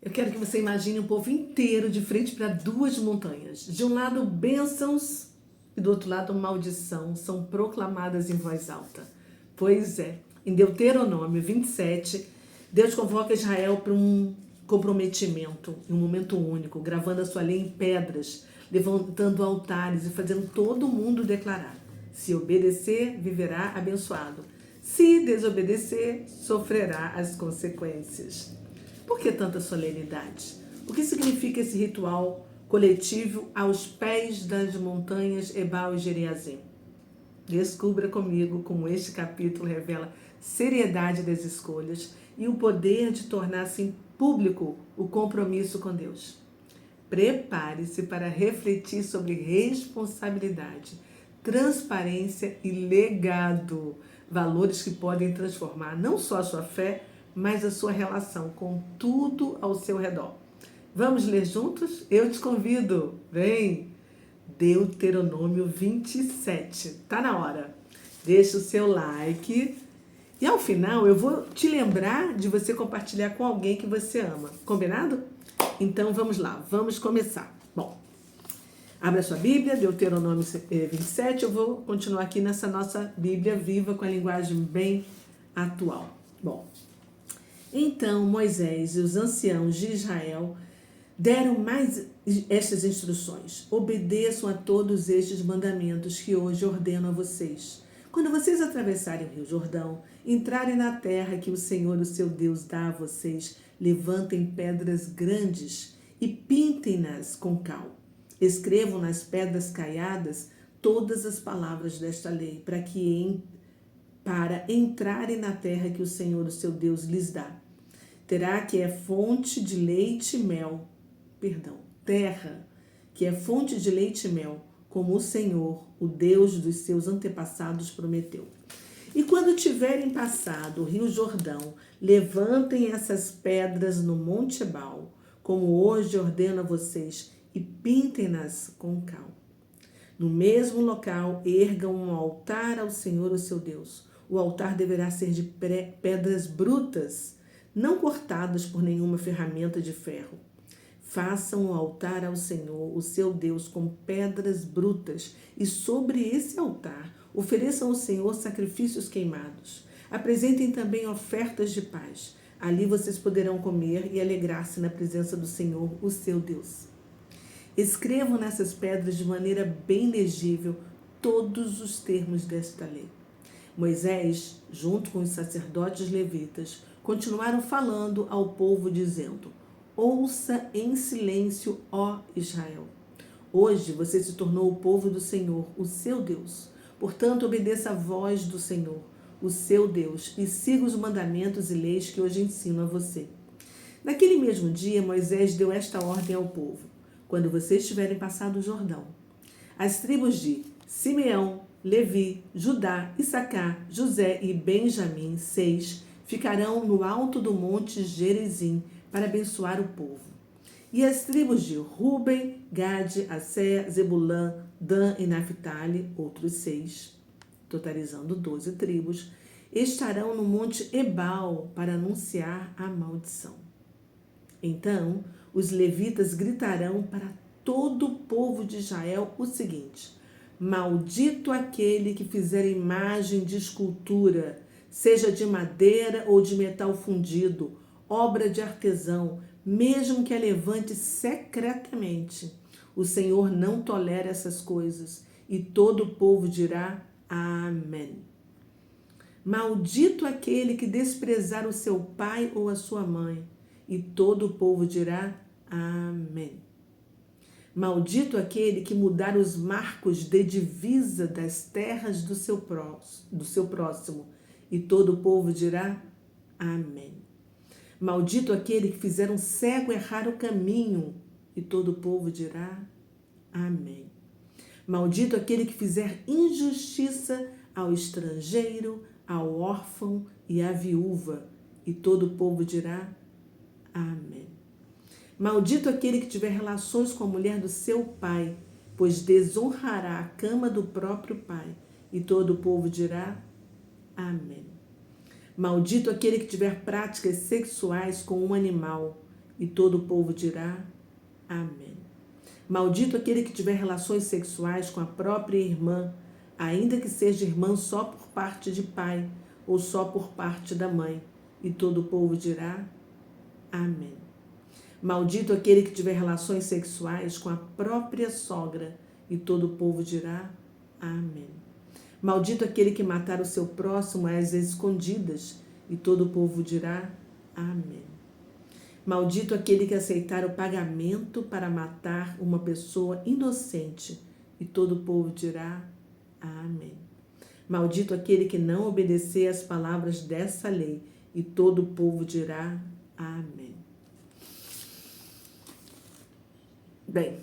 Eu quero que você imagine um povo inteiro de frente para duas montanhas. De um lado, bênçãos e do outro lado, maldição são proclamadas em voz alta. Pois é, em Deuteronômio 27, Deus convoca Israel para um comprometimento, em um momento único, gravando a sua lei em pedras, levantando altares e fazendo todo mundo declarar: se obedecer, viverá abençoado. Se desobedecer, sofrerá as consequências. Por que tanta solenidade? O que significa esse ritual coletivo aos pés das montanhas Ebal e Gerizim? Descubra comigo como este capítulo revela seriedade das escolhas e o poder de tornar-se público o compromisso com Deus. Prepare-se para refletir sobre responsabilidade, transparência e legado, valores que podem transformar não só a sua fé, mas a sua relação com tudo ao seu redor. Vamos ler juntos? Eu te convido. Vem! Deuteronômio 27. Tá na hora. Deixa o seu like. E ao final eu vou te lembrar de você compartilhar com alguém que você ama. Combinado? Então vamos lá, vamos começar. Bom, abra sua Bíblia, Deuteronômio 27. Eu vou continuar aqui nessa nossa Bíblia viva com a linguagem bem atual. Bom, então Moisés e os anciãos de Israel deram mais estas instruções: obedeçam a todos estes mandamentos que hoje ordeno a vocês. Quando vocês atravessarem o Rio Jordão, entrarem na terra que o Senhor, o seu Deus, dá a vocês, levantem pedras grandes e pintem-nas com cal. Escrevam nas pedras caiadas todas as palavras desta lei, para entrarem na terra que o Senhor, o seu Deus, lhes dá. Terra que é fonte de leite e mel, como o Senhor, o Deus dos seus antepassados, prometeu. E quando tiverem passado o Rio Jordão, levantem essas pedras no Monte Ebal, como hoje ordeno a vocês, e pintem-nas com cal. No mesmo local, ergam um altar ao Senhor, o seu Deus. O altar deverá ser de pedras brutas, não cortadas por nenhuma ferramenta de ferro. Façam o altar ao Senhor, o seu Deus, com pedras brutas, e sobre esse altar ofereçam ao Senhor sacrifícios queimados. Apresentem também ofertas de paz. Ali vocês poderão comer e alegrar-se na presença do Senhor, o seu Deus. Escrevam nessas pedras de maneira bem legível todos os termos desta lei. Moisés, junto com os sacerdotes levitas, continuaram falando ao povo, dizendo: ouça em silêncio, ó Israel. Hoje você se tornou o povo do Senhor, o seu Deus. Portanto, obedeça a voz do Senhor, o seu Deus, e siga os mandamentos e leis que hoje ensino a você. Naquele mesmo dia, Moisés deu esta ordem ao povo: quando vocês tiverem passado o Jordão, as tribos de Simeão, Levi, Judá, Issacar, José e Benjamim, 6, ficarão no alto do monte Gerizim para abençoar o povo. E as tribos de Ruben, Gade, Asser, Zebulã, Dan e Naphtali, outros 6, totalizando 12 tribos, estarão no monte Ebal para anunciar a maldição. Então, os levitas gritarão para todo o povo de Israel o seguinte: maldito aquele que fizer imagem de escultura, seja de madeira ou de metal fundido, obra de artesão, mesmo que a levante secretamente. O Senhor não tolera essas coisas. E todo o povo dirá: amém. Maldito aquele que desprezar o seu pai ou a sua mãe. E todo o povo dirá: amém. Maldito aquele que mudar os marcos de divisa das terras do seu próximo. E todo o povo dirá: amém. Maldito aquele que fizer um cego errar o caminho. E todo o povo dirá: amém. Maldito aquele que fizer injustiça ao estrangeiro, ao órfão e à viúva. E todo o povo dirá: amém. Maldito aquele que tiver relações com a mulher do seu pai, pois desonrará a cama do próprio pai. E todo o povo dirá: amém. Maldito aquele que tiver práticas sexuais com um animal. E todo o povo dirá: Amém. Maldito aquele que tiver relações sexuais com a própria irmã, ainda que seja irmã só por parte de pai ou só por parte da mãe. E todo o povo dirá: Amém. Maldito aquele que tiver relações sexuais com a própria sogra. E todo o povo dirá: Amém. Maldito aquele que matar o seu próximo às escondidas. E todo o povo dirá: Amém. Maldito aquele que aceitar o pagamento para matar uma pessoa inocente. E todo o povo dirá: Amém. Maldito aquele que não obedecer às palavras dessa lei. E todo o povo dirá: Amém. Bem,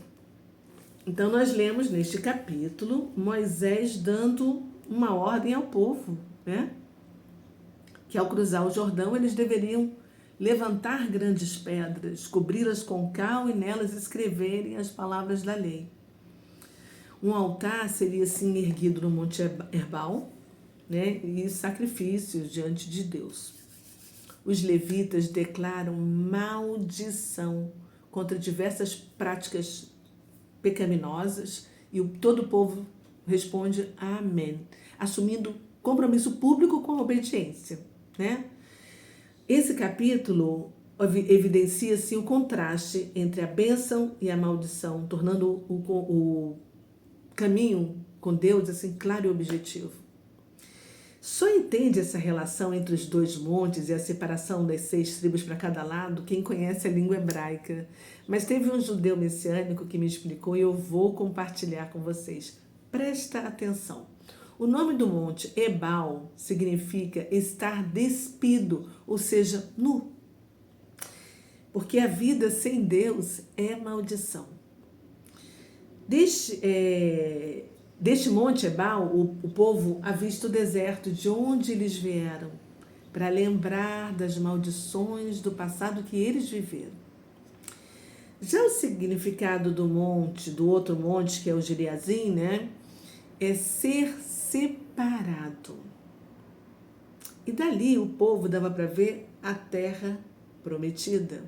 então nós lemos neste capítulo Moisés dando uma ordem ao povo, né? Que ao cruzar o Jordão eles deveriam levantar grandes pedras, cobri-las com cal e nelas escreverem as palavras da lei. Um altar seria assim erguido no Monte Ebal, né? E sacrifícios diante de Deus. Os levitas declaram maldição contra diversas práticas pecaminosas e todo o povo responde amém, assumindo compromisso público com a obediência, né? Esse capítulo evidencia assim o contraste entre a bênção e a maldição, tornando o caminho com Deus assim claro e objetivo. Só entende essa relação entre os dois montes e a separação das 6 tribos para cada lado quem conhece a língua hebraica. Mas teve um judeu messiânico que me explicou e eu vou compartilhar com vocês. Presta atenção. O nome do monte Ebal significa estar despido, ou seja, nu. Porque a vida sem Deus é maldição. Deste monte Ebal, o povo avista o deserto de onde eles vieram, para lembrar das maldições do passado que eles viveram. Já o significado do outro monte, que é o Geriazim, né, é ser separado. E dali o povo dava para ver a terra prometida.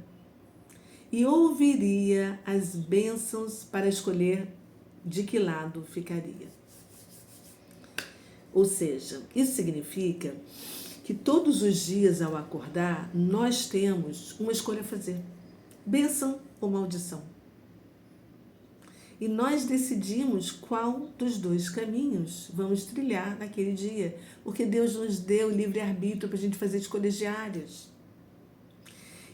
E ouviria as bênçãos para escolher de que lado ficaria. Ou seja, isso significa que todos os dias ao acordar, nós temos uma escolha a fazer. Bênção ou maldição. E nós decidimos qual dos dois caminhos vamos trilhar naquele dia. Porque Deus nos deu livre-arbítrio para a gente fazer escolhas diárias.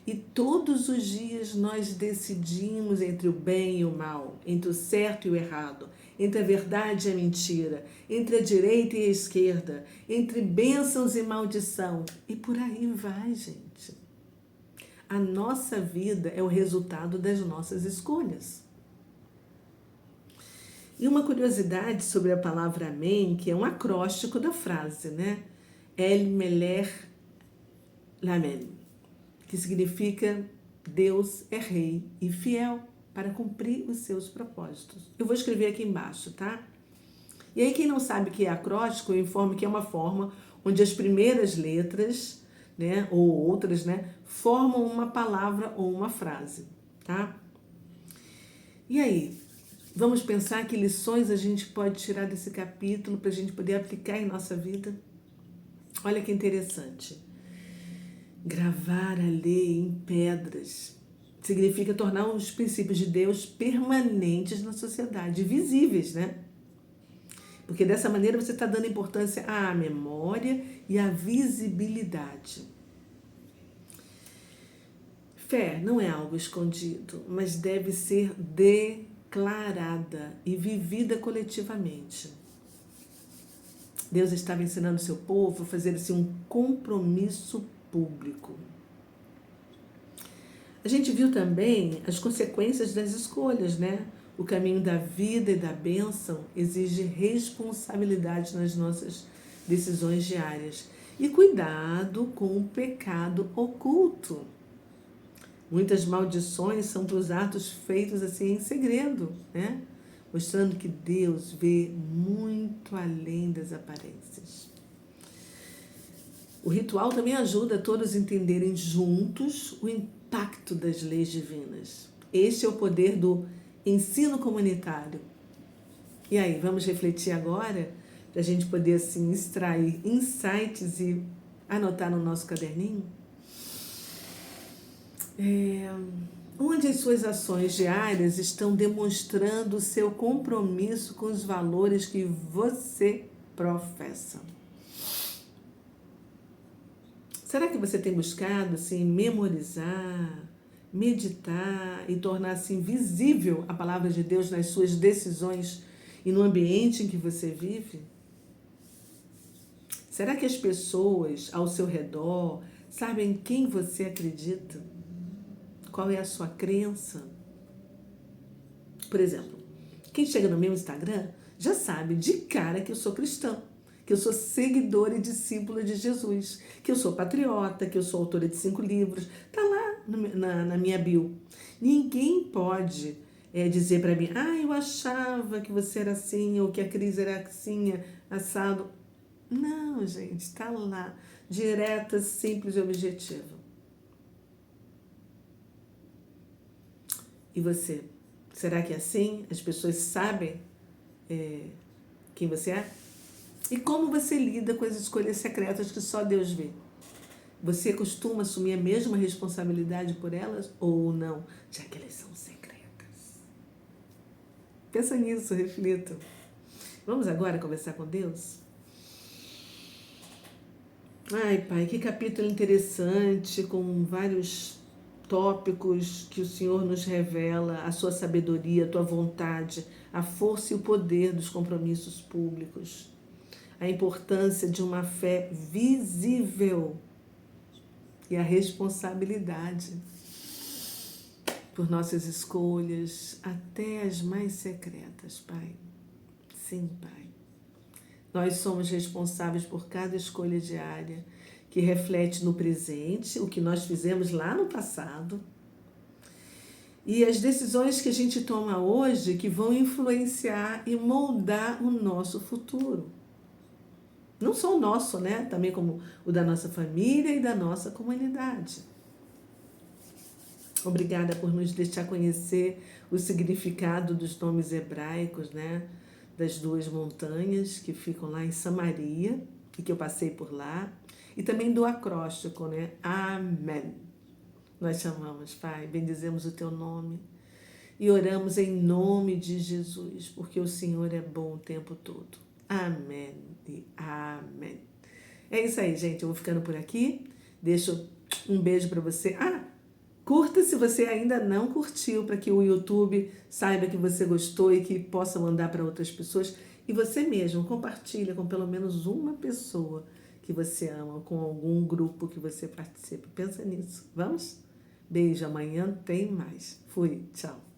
E todos os dias nós decidimos entre o bem e o mal, entre o certo e o errado, entre a verdade e a mentira, entre a direita e a esquerda, entre bênçãos e maldição. E por aí vai, gente. A nossa vida é o resultado das nossas escolhas. E uma curiosidade sobre a palavra amém, que é um acróstico da frase, né? El Melech Lamed, que significa Deus é rei e fiel para cumprir os seus propósitos. Eu vou escrever aqui embaixo, tá? E aí quem não sabe o que é acróstico, eu informo que é uma forma onde as primeiras letras, né, ou outras, né, formam uma palavra ou uma frase, tá? E aí, vamos pensar que lições a gente pode tirar desse capítulo para a gente poder aplicar em nossa vida? Olha que interessante. Gravar a lei em pedras significa tornar os princípios de Deus permanentes na sociedade, visíveis, né? Porque dessa maneira você está dando importância à memória e à visibilidade. Fé não é algo escondido, mas deve ser declarada e vivida coletivamente. Deus estava ensinando o seu povo a fazer assim um compromisso público. A gente viu também as consequências das escolhas, né? O caminho da vida e da bênção exige responsabilidade nas nossas decisões diárias e cuidado com o pecado oculto. Muitas maldições são para os atos feitos assim em segredo, né? Mostrando que Deus vê muito além das aparências. O ritual também ajuda todos a entenderem juntos impacto das leis divinas. Este é o poder do ensino comunitário. E aí, vamos refletir agora, para a gente poder assim extrair insights e anotar no nosso caderninho? Onde as suas ações diárias estão demonstrando o seu compromisso com os valores que você professa? Será que você tem buscado assim memorizar, meditar e tornar assim visível a palavra de Deus nas suas decisões e no ambiente em que você vive? Será que as pessoas ao seu redor sabem quem você acredita? Qual é a sua crença? Por exemplo, quem chega no meu Instagram já sabe de cara que eu sou cristã, que eu sou seguidora e discípula de Jesus, que eu sou patriota, que eu sou autora de 5 livros. Está lá na minha bio. Ninguém pode dizer para mim, eu achava que você era assim, ou que a Cris era assim, assado. Não, gente, está lá, direta, simples e objetiva. E você? Será que é assim? As pessoas sabem quem você é? E como você lida com as escolhas secretas que só Deus vê? Você costuma assumir a mesma responsabilidade por elas ou não, já que elas são secretas? Pensa nisso, reflita. Vamos agora conversar com Deus? Ai, Pai, que capítulo interessante, com vários tópicos que o Senhor nos revela, a sua sabedoria, a tua vontade, a força e o poder dos compromissos públicos, a importância de uma fé visível e a responsabilidade por nossas escolhas, até as mais secretas, Pai. Sim, Pai. Nós somos responsáveis por cada escolha diária que reflete no presente o que nós fizemos lá no passado e as decisões que a gente toma hoje que vão influenciar e moldar o nosso futuro. Não só o nosso, né? Também como o da nossa família e da nossa comunidade. Obrigada por nos deixar conhecer o significado dos nomes hebraicos, né? Das 2 montanhas que ficam lá em Samaria e que eu passei por lá. E também do acróstico, né? Amém. Nós chamamos, Pai, bendizemos o Teu nome e oramos em nome de Jesus, porque o Senhor é bom o tempo todo. Amém e amém. É isso aí, gente. Eu vou ficando por aqui. Deixo um beijo para você. Curta se você ainda não curtiu, para que o YouTube saiba que você gostou e que possa mandar para outras pessoas. E você mesmo, compartilha com pelo menos uma pessoa que você ama, com algum grupo que você participa. Pensa nisso. Vamos? Beijo. Amanhã tem mais. Fui. Tchau.